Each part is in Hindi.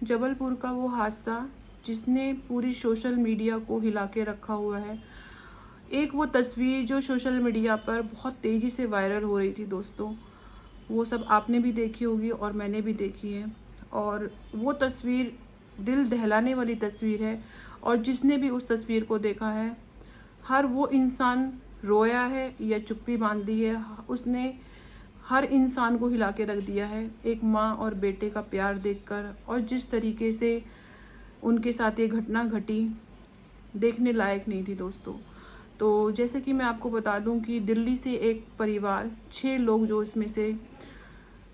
जबलपुर का वो हादसा जिसने पूरी सोशल मीडिया को हिला के रखा हुआ है। एक वो तस्वीर जो सोशल मीडिया पर बहुत तेज़ी से वायरल हो रही थी दोस्तों, वो सब आपने भी देखी होगी और मैंने भी देखी है। और वो तस्वीर दिल दहलाने वाली तस्वीर है और जिसने भी उस तस्वीर को देखा है, हर वो इंसान रोया है या चुप्पी बांध दी है। उसने हर इंसान को हिला के रख दिया है एक माँ और बेटे का प्यार देखकर। और जिस तरीके से उनके साथ ये घटना घटी, देखने लायक नहीं थी दोस्तों। तो जैसे कि मैं आपको बता दूं कि दिल्ली से एक परिवार 6 लोग, जो इसमें से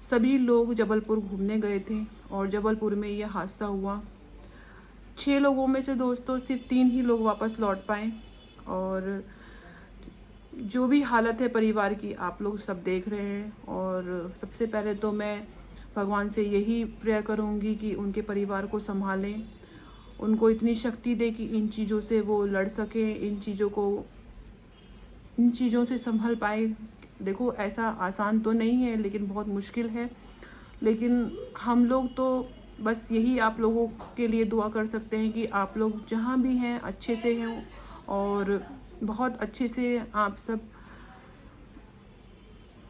सभी लोग जबलपुर घूमने गए थे और जबलपुर में यह हादसा हुआ। 6 लोगों में से दोस्तों सिर्फ 3 ही लोग वापस लौट पाए। और जो भी हालत है परिवार की, आप लोग सब देख रहे हैं। और सबसे पहले तो मैं भगवान से यही प्रेयर करूंगी कि उनके परिवार को संभालें, उनको इतनी शक्ति दे कि इन चीज़ों से वो लड़ सकें, इन चीज़ों से संभल पाए। देखो, ऐसा आसान तो नहीं है, लेकिन बहुत मुश्किल है। लेकिन हम लोग तो बस यही आप लोगों के लिए दुआ कर सकते हैं कि आप लोग जहाँ भी हैं अच्छे से हैं और बहुत अच्छे से आप सब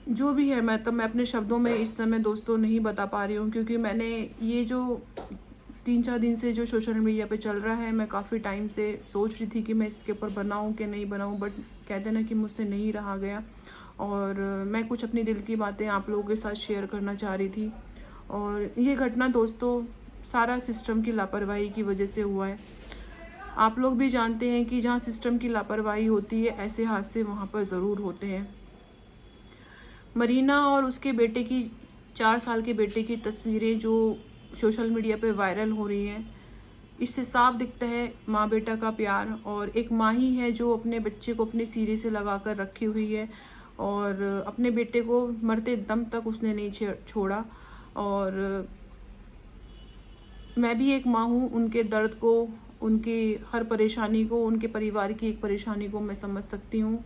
जो भी है। मैं अपने शब्दों में इस समय दोस्तों नहीं बता पा रही हूँ, क्योंकि मैंने ये जो 3-4 दिन से जो सोशल मीडिया पे चल रहा है, मैं काफ़ी टाइम से सोच रही थी कि मैं इसके ऊपर बनाऊँ कि नहीं बनाऊँ, बट कहते हैं ना कि मुझसे नहीं रहा गया। और मैं कुछ अपनी दिल की बातें आप लोगों के साथ शेयर करना चाह रही थी। और ये घटना दोस्तों सारा सिस्टम की लापरवाही की वजह से हुआ है। आप लोग भी जानते हैं कि जहाँ सिस्टम की लापरवाही होती है, ऐसे हादसे वहाँ पर ज़रूर होते हैं। मरीना और उसके बेटे की 4 साल के बेटे की तस्वीरें जो सोशल मीडिया पे वायरल हो रही हैं, इससे साफ दिखता है माँ बेटा का प्यार। और एक माँ ही है जो अपने बच्चे को अपने सीने से लगा कर रखी हुई है और अपने बेटे को मरते दम तक उसने नहीं छोड़ा। और मैं भी एक माँ हूँ, उनके दर्द को, उनकी हर परेशानी को, उनके परिवार की एक परेशानी को मैं समझ सकती हूँ।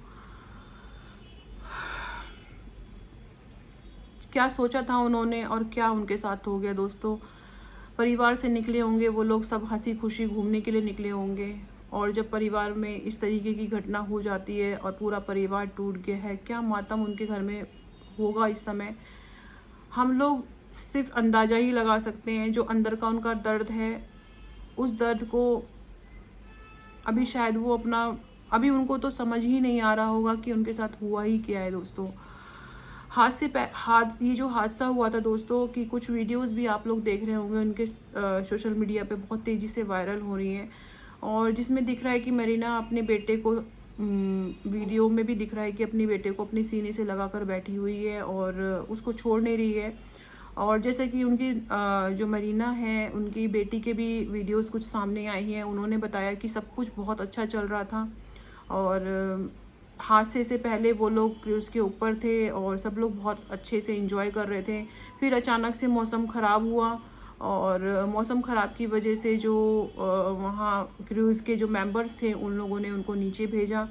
क्या सोचा था उन्होंने और क्या उनके साथ हो गया दोस्तों। परिवार से निकले होंगे वो लोग, सब हंसी खुशी घूमने के लिए निकले होंगे। और जब परिवार में इस तरीके की घटना हो जाती है और पूरा परिवार टूट गया है, क्या मातम उनके घर में होगा इस समय, हम लोग सिर्फ अंदाज़ा ही लगा सकते हैं। जो अंदर का उनका दर्द है, उस दर्द को अभी शायद वो अभी उनको तो समझ ही नहीं आ रहा होगा कि उनके साथ हुआ ही क्या है दोस्तों। ये जो हादसा हुआ था दोस्तों, कि कुछ वीडियोस भी आप लोग देख रहे होंगे, उनके सोशल मीडिया पे बहुत तेज़ी से वायरल हो रही हैं। और जिसमें दिख रहा है कि मरीना अपने बेटे को, वीडियो में भी दिख रहा है कि अपने बेटे को अपने सीने से लगा कर बैठी हुई है और उसको छोड़ नहीं रही है। और जैसे कि उनकी जो मरीना है, उनकी बेटी के भी वीडियोस कुछ सामने आई हैं। उन्होंने बताया कि सब कुछ बहुत अच्छा चल रहा था और हादसे से पहले वो लोग क्रूज़ के ऊपर थे और सब लोग बहुत अच्छे से एंजॉय कर रहे थे। फिर अचानक से मौसम ख़राब हुआ और मौसम ख़राब की वजह से जो वहाँ क्रूज़ के जो मेंबर्स थे, उन लोगों ने उनको नीचे भेजा।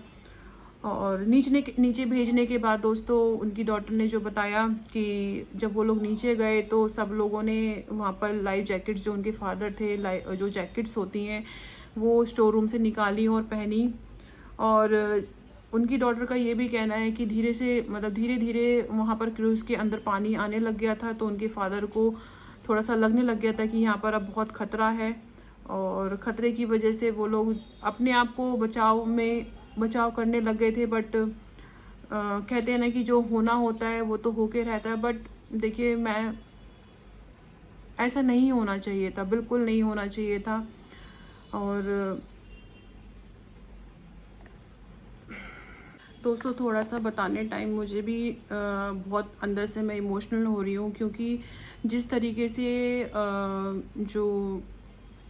और नीचे भेजने के बाद दोस्तों, उनकी डॉटर ने जो बताया कि जब वो लोग नीचे गए तो सब लोगों ने वहाँ पर लाइफ जैकेट्स, जो उनके फादर थे, जो जैकेट्स होती हैं वो स्टोर रूम से निकाली और पहनी। और उनकी डॉटर का ये भी कहना है कि धीरे धीरे वहाँ पर क्रूज़ के अंदर पानी आने लग गया था, तो उनके फादर को थोड़ा सा लगने लग गया था कि यहाँ पर अब बहुत ख़तरा है। और ख़तरे की वजह से वो लोग अपने आप को बचाव करने लग गए थे। बट कहते हैं ना कि जो होना होता है वो तो होके रहता है। बट देखिए, ऐसा नहीं होना चाहिए था, बिल्कुल नहीं होना चाहिए था। और दोस्तों, थोड़ा सा बताने टाइम मुझे भी बहुत अंदर से मैं इमोशनल हो रही हूँ, क्योंकि जिस तरीके से जो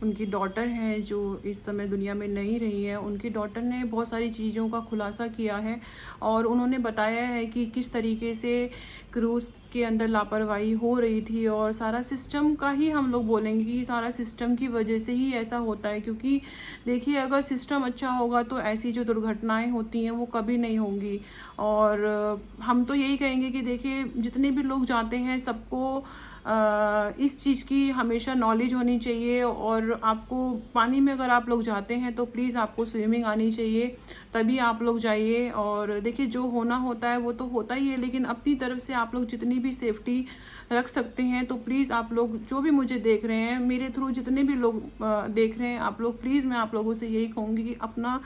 उनकी डॉटर हैं, जो इस समय दुनिया में नहीं रही है, उनकी डॉटर ने बहुत सारी चीज़ों का खुलासा किया है और उन्होंने बताया है कि किस तरीके से क्रूज़ के अंदर लापरवाही हो रही थी। और सारा सिस्टम का ही हम लोग बोलेंगे कि सारा सिस्टम की वजह से ही ऐसा होता है। क्योंकि देखिए, अगर सिस्टम अच्छा होगा तो ऐसी जो दुर्घटनाएं होती हैं वो कभी नहीं होंगी। और हम तो यही कहेंगे कि देखिए, जितने भी लोग जाते हैं सबको इस चीज़ की हमेशा नॉलेज होनी चाहिए। और आपको पानी में अगर आप लोग जाते हैं तो प्लीज़ आपको स्विमिंग आनी चाहिए, तभी आप लोग जाइए। और देखिए जो होना होता है वो तो होता ही है, लेकिन अपनी तरफ से आप लोग जितनी भी सेफ्टी रख सकते हैं तो प्लीज़ आप लोग जो भी मुझे देख रहे हैं, मेरे थ्रू जितने भी लोग देख रहे हैं, आप लोग प्लीज़, मैं आप लोगों से यही कहूँगी कि अपना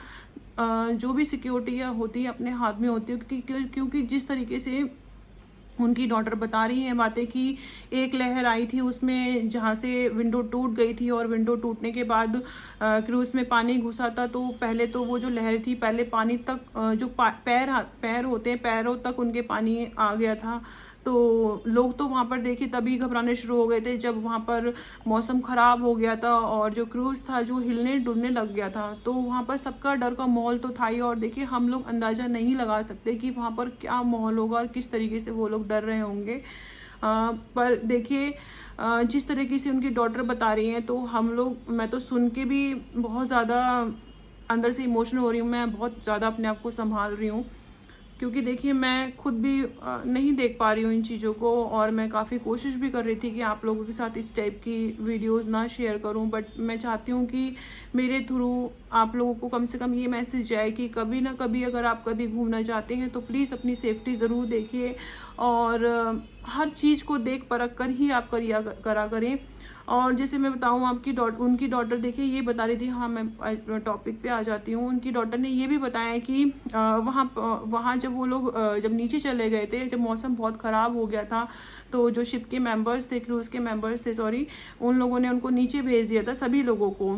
जो भी सिक्योरिटी होती है अपने हाथ में होती है। क्योंकि जिस तरीके से उनकी डॉटर बता रही हैं बातें कि एक लहर आई थी उसमें जहाँ से विंडो टूट गई थी, और विंडो टूटने के बाद क्रूज़ में पानी घुसा था। तो पहले तो वो जो लहर थी पहले पानी तक जो पैर होते हैं पैरों तक उनके पानी आ गया था। तो लोग तो वहाँ पर देखिए तभी घबराने शुरू हो गए थे जब वहाँ पर मौसम ख़राब हो गया था और जो क्रूज़ था जो हिलने डुलने लग गया था। तो वहाँ पर सबका डर का माहौल तो था ही, और देखिए हम लोग अंदाज़ा नहीं लगा सकते कि वहाँ पर क्या माहौल होगा और किस तरीके से वो लोग डर रहे होंगे। पर देखिए जिस तरीके से उनकी डॉटर बता रही हैं तो हम लोग, मैं तो सुन के भी बहुत ज़्यादा अंदर से इमोशनल हो रही हूँ। मैं बहुत ज़्यादा अपने आप को संभाल रही हूँ, क्योंकि देखिए मैं खुद भी नहीं देख पा रही हूँ इन चीज़ों को, और मैं काफ़ी कोशिश भी कर रही थी कि आप लोगों के साथ इस टाइप की वीडियोस ना शेयर करूँ। बट मैं चाहती हूँ कि मेरे थ्रू आप लोगों को कम से कम ये मैसेज जाए कि कभी ना कभी अगर आप कभी घूमना चाहते हैं तो प्लीज़ अपनी सेफ्टी ज़रूर देखिए, और हर चीज़ को देख परख कर ही आप करा करें। और जैसे मैं बताऊँ आपकी उनकी डॉटर देखिए ये बता रही थी, हाँ मैं टॉपिक पे आ जाती हूँ। उनकी डॉटर ने ये भी बताया कि वहाँ जब वो लोग जब नीचे चले गए थे, जब मौसम बहुत ख़राब हो गया था, तो जो शिप के मेंबर्स थे, क्रूज़ के मेंबर्स थे सॉरी, उन लोगों ने उनको नीचे भेज दिया था सभी लोगों को।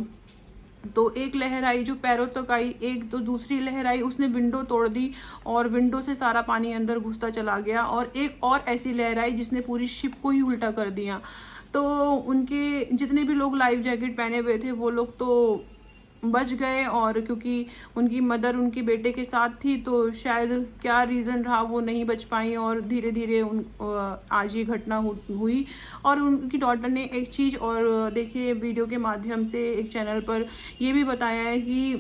तो एक लहर आई जो पैरों तक आई, एक तो दूसरी लहर आई उसने विंडो तोड़ दी और विंडो से सारा पानी अंदर घुसता चला गया, और एक और ऐसी लहर आई जिसने पूरी शिप को ही उल्टा कर दिया। तो उनके जितने भी लोग लाइफ जैकेट पहने हुए थे वो लोग तो बच गए, और क्योंकि उनकी मदर उनके बेटे के साथ थी तो शायद क्या रीज़न रहा वो नहीं बच पाई, और धीरे धीरे आज ये घटना हुई। और उनकी डॉटर ने एक चीज़ और देखिए वीडियो के माध्यम से एक चैनल पर ये भी बताया है कि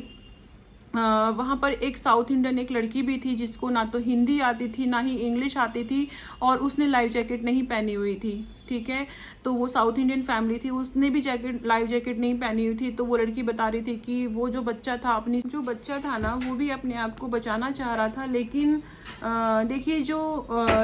वहाँ पर एक साउथ इंडियन एक लड़की भी थी जिसको ना तो हिंदी आती थी ना ही इंग्लिश आती थी, और उसने लाइफ जैकेट नहीं पहनी हुई थी, ठीक है। तो वो साउथ इंडियन फैमिली थी, उसने भी लाइफ जैकेट नहीं पहनी हुई थी। तो वो लड़की बता रही थी कि वो जो बच्चा था ना वो भी अपने आप को बचाना चाह रहा था, लेकिन देखिए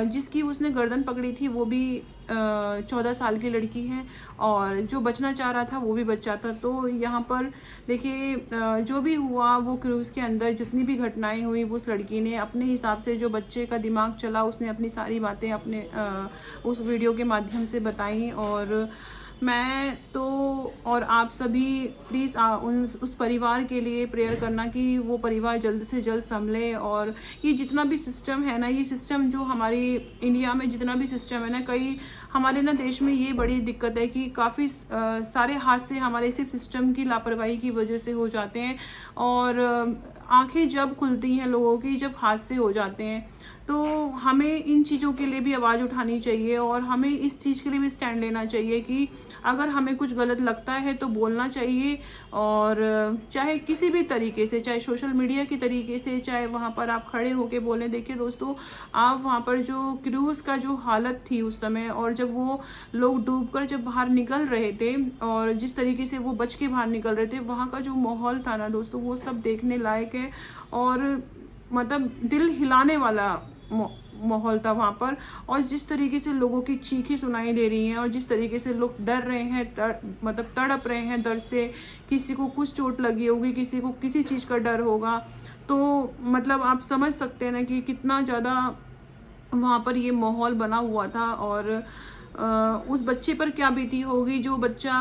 जिसकी उसने गर्दन पकड़ी थी वो भी 14 साल की लड़की है, और जो बचना चाह रहा था वो भी बच्चा था। तो यहाँ पर देखिए जो भी हुआ वो क्रूज़ के अंदर जितनी भी घटनाएं हुई वो उस लड़की ने अपने हिसाब से, जो बच्चे का दिमाग चला उसने अपनी सारी बातें अपने उस वीडियो के माध्यम से बताई। और मैं तो और आप सभी प्लीज़ उस परिवार के लिए प्रेयर करना कि वो परिवार जल्द से जल्द संभले। और ये जितना भी सिस्टम है ना, ये सिस्टम जो हमारी इंडिया में जितना भी सिस्टम है ना, कई हमारे ना देश में ये बड़ी दिक्कत है कि काफ़ी सारे हादसे हमारे सिर्फ सिस्टम की लापरवाही की वजह से हो जाते हैं। और आंखें जब खुलती हैं लोगों की जब हादसे हो जाते हैं, तो हमें इन चीज़ों के लिए भी आवाज़ उठानी चाहिए, और हमें इस चीज़ के लिए भी स्टैंड लेना चाहिए कि अगर हमें कुछ गलत लगता है तो बोलना चाहिए। और चाहे किसी भी तरीके से, चाहे सोशल मीडिया की तरीके से, चाहे वहाँ पर आप खड़े होके बोलें। देखिए दोस्तों, आप वहाँ पर जो क्रूज़ का जो हालत थी उस समय, और जब वो लोग डूबकर जब बाहर निकल रहे थे और जिस तरीके से वो बच के बाहर निकल रहे थे, वहाँ का जो माहौल था ना दोस्तों, वो सब देखने लायक है। और मतलब दिल हिलाने वाला माहौल था वहाँ पर। और जिस तरीके से लोगों की चीखें सुनाई दे रही हैं, और जिस तरीके से लोग डर रहे हैं, मतलब तड़प रहे हैं डर से, किसी को कुछ चोट लगी होगी, किसी को किसी चीज़ का डर होगा, तो मतलब आप समझ सकते हैं ना कि कितना ज़्यादा वहाँ पर ये माहौल बना हुआ था। और उस बच्चे पर क्या बीती होगी, जो बच्चा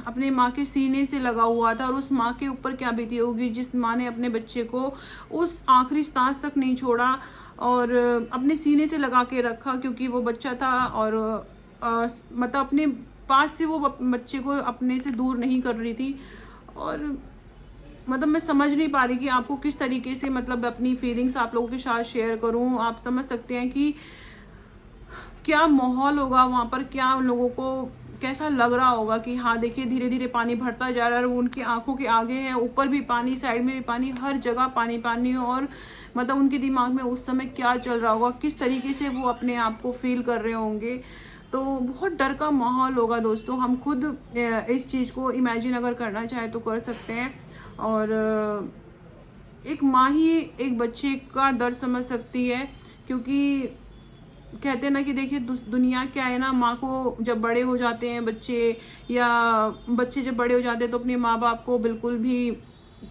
अपने माँ के सीने से लगा हुआ था, और उस माँ के ऊपर क्या बीती होगी जिस माँ ने अपने बच्चे को उस आखिरी सांस तक नहीं छोड़ा और अपने सीने से लगा के रखा, क्योंकि वो बच्चा था। और मतलब अपने पास से वो बच्चे को अपने से दूर नहीं कर रही थी। और मतलब मैं समझ नहीं पा रही कि आपको किस तरीके से मतलब अपनी फीलिंग्स आप लोगों के साथ शेयर करूं। आप समझ सकते हैं कि क्या माहौल होगा वहाँ पर, क्या उन लोगों को कैसा लग रहा होगा कि हाँ देखिए धीरे धीरे पानी भरता जा रहा है, और वो उनकी आंखों के आगे है, ऊपर भी पानी, साइड में भी पानी, हर जगह पानी पानी। और मतलब उनके दिमाग में उस समय क्या चल रहा होगा, किस तरीके से वो अपने आप को फील कर रहे होंगे। तो बहुत डर का माहौल होगा दोस्तों। हम खुद इस चीज़ को इमेजिन अगर करना चाहे तो कर सकते हैं। और एक माँ ही एक बच्चे का दर्द समझ सकती है, क्योंकि कहते हैं ना कि देखिए दुनिया क्या है ना, माँ को जब बड़े हो जाते हैं बच्चे, या बच्चे जब बड़े हो जाते हैं तो अपने माँ बाप को बिल्कुल भी,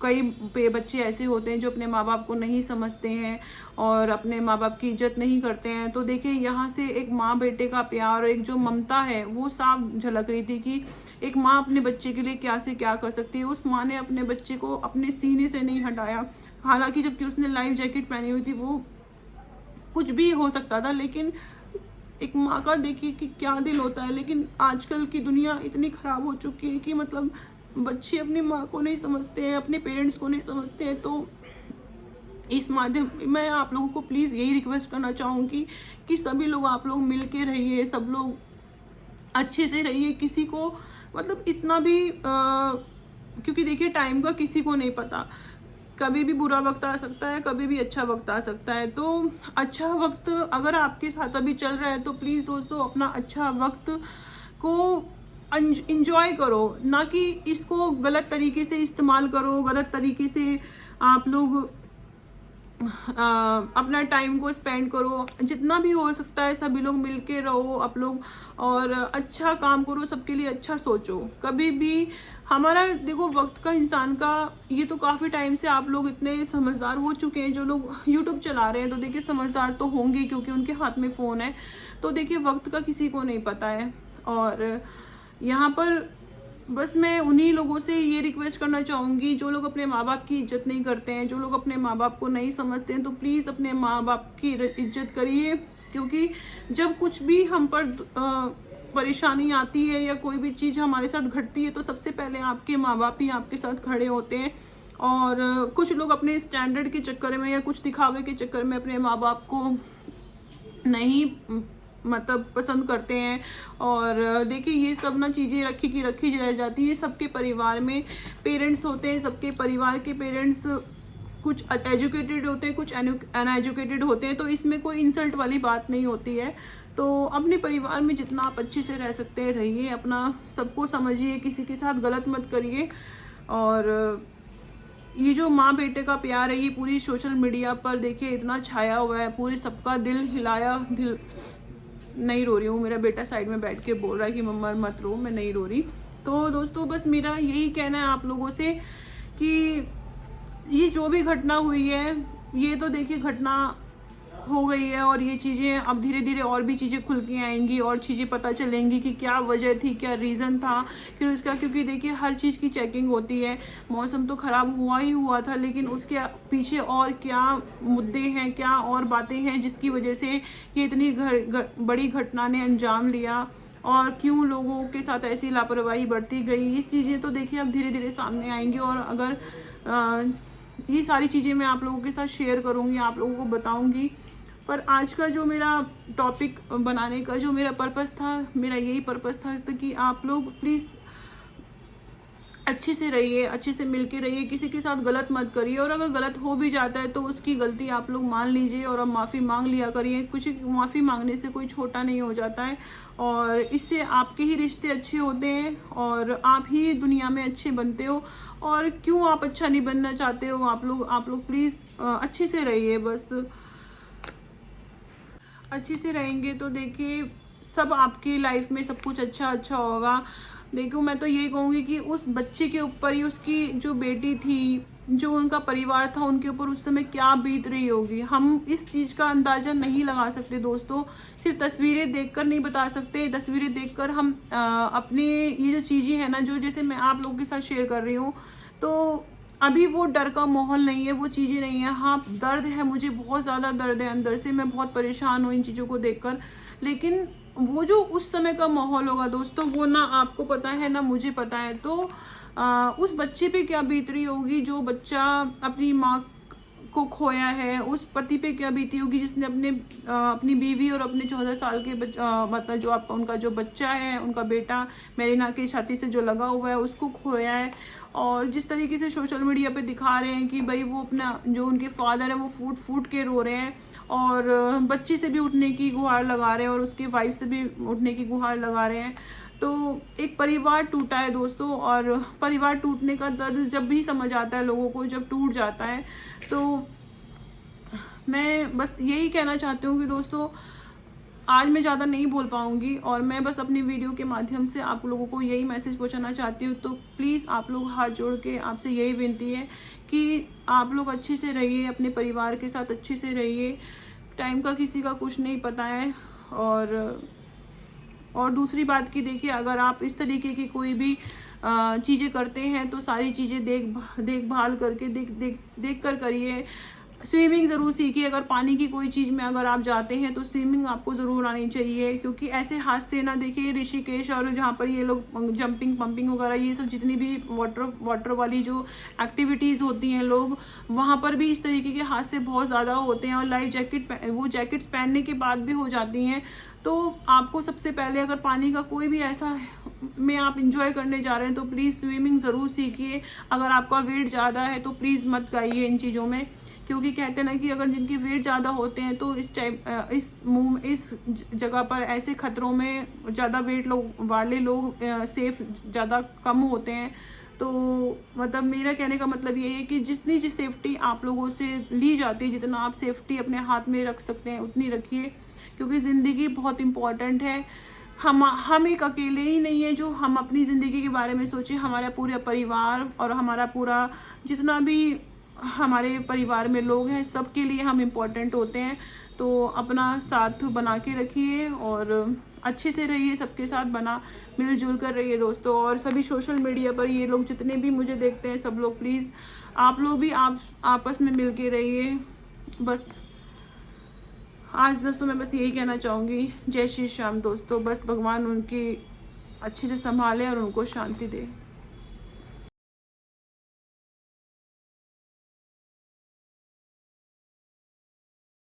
कई बच्चे ऐसे होते हैं जो अपने माँ बाप को नहीं समझते हैं और अपने माँ बाप की इज्जत नहीं करते हैं। तो देखिए यहाँ से एक माँ बेटे का प्यार और एक जो ममता है वो साफ झलक रही थी कि एक माँ अपने बच्चे के लिए क्या से क्या कर सकती है। उस माँ ने अपने बच्चे को अपने सीने से नहीं हटाया, हालांकि जबकि उसने लाइफ जैकेट पहनी हुई थी, वो कुछ भी हो सकता था, लेकिन एक माँ का देखिए कि क्या दिल होता है। लेकिन आजकल की दुनिया इतनी ख़राब हो चुकी है कि मतलब बच्चे अपनी माँ को नहीं समझते हैं, अपने पेरेंट्स को नहीं समझते हैं। तो इस माध्यम मैं आप लोगों को प्लीज़ यही रिक्वेस्ट करना चाहूँगी कि सभी लोग, आप लोग मिल के रहिए, सब लोग अच्छे से रहिए। किसी को मतलब इतना भी क्योंकि देखिए टाइम का किसी को नहीं पता, कभी भी बुरा वक्त आ सकता है, कभी भी अच्छा वक्त आ सकता है। तो अच्छा वक्त अगर आपके साथ अभी चल रहा है तो प्लीज़ दोस्तों अपना अच्छा वक्त को इंजॉय करो, ना कि इसको गलत तरीके से इस्तेमाल करो, गलत तरीके से आप लोग अपना टाइम को स्पेंड करो। जितना भी हो सकता है सभी लोग मिल के रहो आप लोग, और अच्छा काम करो, सबके लिए अच्छा सोचो। कभी भी हमारा देखो वक्त का, इंसान का, ये तो काफ़ी टाइम से आप लोग इतने समझदार हो चुके हैं, जो लोग यूट्यूब चला रहे हैं तो देखिए समझदार तो होंगे क्योंकि उनके हाथ में फ़ोन है। तो देखिए वक्त का किसी को नहीं पता है। और यहाँ पर बस मैं उन्हीं लोगों से ये रिक्वेस्ट करना चाहूँगी जो लोग अपने माँ बाप की इज्जत नहीं करते हैं, जो लोग अपने माँ बाप को नहीं समझते हैं, तो प्लीज़ अपने माँ बाप की इज्जत करिए। क्योंकि जब कुछ भी हम पर परेशानी आती है या कोई भी चीज़ हमारे साथ घटती है तो सबसे पहले आपके माँ बाप ही आपके साथ खड़े होते हैं। और कुछ लोग अपने स्टैंडर्ड के चक्कर में या कुछ दिखावे के चक्कर में अपने माँ बाप को नहीं मतलब पसंद करते हैं। और देखिए ये सब ना चीज़ें रखी की रखी रह जाती है। सबके परिवार में पेरेंट्स होते हैं, सबके परिवार के पेरेंट्स कुछ एजुकेटेड होते हैं, कुछ अनएजुकेटेड होते हैं, तो इसमें कोई इंसल्ट वाली बात नहीं होती है। तो अपने परिवार में जितना आप अच्छे से रह सकते हैं रहिए, अपना सबको समझिए, किसी के साथ गलत मत करिए। और ये जो माँ बेटे का प्यार है ये पूरी सोशल मीडिया पर देखिए इतना छाया हुआ है, पूरे सबका दिल हिलाया। दिल नहीं रो रही हूँ, मेरा बेटा साइड में बैठ के बोल रहा है कि मम्मा मत रो, मैं नहीं रो रही। तो दोस्तों बस मेरा यही कहना है आप लोगों से कि ये जो भी घटना हुई है ये तो देखिए घटना हो गई है, और ये चीज़ें अब धीरे धीरे और भी चीज़ें खुल के आएंगी और चीज़ें पता चलेंगी कि क्या वजह थी, क्या रीज़न था फिर उसका। क्योंकि देखिए हर चीज़ की चेकिंग होती है। मौसम तो ख़राब हुआ ही हुआ था, लेकिन उसके पीछे और क्या मुद्दे हैं, क्या और बातें हैं जिसकी वजह से ये इतनी बड़ी घटना ने अंजाम लिया, और क्यों लोगों के साथ ऐसी लापरवाही बढ़ती गई। ये चीज़ें तो देखिए अब धीरे धीरे सामने आएंगी। और अगर ये सारी चीज़ें मैं आप लोगों के साथ शेयर करूँगी, आप लोगों को बताऊँगी। पर आज का जो मेरा टॉपिक बनाने का जो मेरा पर्पस था, मेरा यही पर्पस था कि आप लोग प्लीज़ अच्छे से रहिए, अच्छे से मिल के रहिए, किसी के साथ गलत मत करिए। और अगर गलत हो भी जाता है तो उसकी गलती आप लोग मान लीजिए और अब माफ़ी मांग लिया करिए। कुछ माफ़ी मांगने से कोई छोटा नहीं हो जाता है, और इससे आपके ही रिश्ते अच्छे होते हैं और आप ही दुनिया में अच्छे बनते हो। और क्यों आप अच्छा नहीं बनना चाहते हो, आप लोग प्लीज़ अच्छे से रहिए। बस अच्छे से रहेंगे तो देखिए सब आपकी लाइफ में सब कुछ अच्छा अच्छा होगा। देखो मैं तो यही कहूँगी कि उस बच्चे के ऊपर ही, उसकी जो बेटी थी, जो उनका परिवार था, उनके ऊपर उस समय क्या बीत रही होगी, हम इस चीज़ का अंदाज़ा नहीं लगा सकते दोस्तों। सिर्फ तस्वीरें देखकर नहीं बता सकते। तस्वीरें देखकर हम अपने ये जो चीज़ें हैं ना, जो जैसे मैं आप लोगों के साथ शेयर कर रही हूँ, तो अभी वो डर का माहौल नहीं है, वो चीज़ें नहीं है। हाँ दर्द है, मुझे बहुत ज़्यादा दर्द है अंदर से, मैं बहुत परेशान हूँ इन चीज़ों को देखकर। लेकिन वो जो उस समय का माहौल होगा दोस्तों, वो ना आपको पता है ना मुझे पता है। तो उस बच्चे पे क्या बीत रही होगी जो बच्चा अपनी माँ को खोया है, उस पति पे क्या बीती होगी जिसने अपनी बीवी और अपने 14 साल के मतलब जो आपका उनका जो बच्चा है, उनका बेटा मेरीना की छाती से जो लगा हुआ है उसको खोया है। और जिस तरीके से सोशल मीडिया पे दिखा रहे हैं कि भाई वो अपना जो उनके फादर है वो फूट फूट के रो रहे हैं, और बच्ची से भी उठने की गुहार लगा रहे हैं, और उसकी वाइफ से भी उठने की गुहार लगा रहे हैं। तो एक परिवार टूटा है दोस्तों, और परिवार टूटने का दर्द जब भी समझ आता है लोगों को, जब टूट जाता है, तो मैं बस यही कहना चाहती हूँ कि दोस्तों आज मैं ज़्यादा नहीं बोल पाऊँगी, और मैं बस अपनी वीडियो के माध्यम से आप लोगों को यही मैसेज पहुँचाना चाहती हूँ। तो प्लीज़ आप लोग हाथ जोड़ के आपसे यही विनती है कि आप लोग अच्छे से रहिए, अपने परिवार के साथ अच्छे से रहिए। टाइम का किसी का कुछ नहीं पता है। और दूसरी बात की देखिए, अगर आप इस तरीके की कोई भी चीज़ें करते हैं तो सारी चीज़ें देखभाल करके देख कर करिए। स्विमिंग ज़रूर सीखिए। अगर पानी की कोई चीज़ में अगर आप जाते हैं तो स्विमिंग आपको ज़रूर आनी चाहिए, क्योंकि ऐसे हादसे ना देखिए ऋषिकेश और जहाँ पर ये लोग जंपिंग पंपिंग वगैरह ये सब जितनी भी वाटर वाली जो एक्टिविटीज़ होती हैं लोग वहाँ पर भी इस तरीके के हादसे बहुत ज़्यादा होते हैं, और लाइफ जैकेट्स पहनने के बाद भी हो जाती हैं। तो आपको सबसे पहले अगर पानी का कोई भी ऐसा में आप इंजॉय करने जा रहे हैं तो प्लीज़ स्विमिंग ज़रूर सीखिए। अगर आपका वेट ज़्यादा है तो प्लीज़ मत गाइए इन चीज़ों में, क्योंकि कहते हैं ना कि अगर जिनकी वेट ज़्यादा होते हैं तो इस जगह पर ऐसे खतरों में ज़्यादा वेट वाले लोग सेफ ज़्यादा कम होते हैं। तो मतलब मेरा कहने का मतलब ये है कि जितनी सेफ्टी आप लोगों से ली जाती है, जितना आप सेफ्टी अपने हाथ में रख सकते हैं उतनी रखिए, क्योंकि ज़िंदगी बहुत इम्पॉर्टेंट है। हम एक अकेले ही नहीं है जो हम अपनी ज़िंदगी के बारे में सोचें, हमारा पूरा परिवार और हमारा पूरा जितना भी हमारे परिवार में लोग हैं सबके लिए हम इम्पोर्टेंट होते हैं। तो अपना साथ बना के रखिए और अच्छे से रहिए, सबके साथ मिलजुल कर रहिए दोस्तों। और सभी सोशल मीडिया पर ये लोग जितने भी मुझे देखते हैं सब लोग प्लीज़ आप लोग भी आपस में मिल के रहिए। बस आज दोस्तों मैं बस यही कहना चाहूँगी। जय श्री श्याम दोस्तों। बस भगवान उनकी अच्छे से संभाले और उनको शांति दे।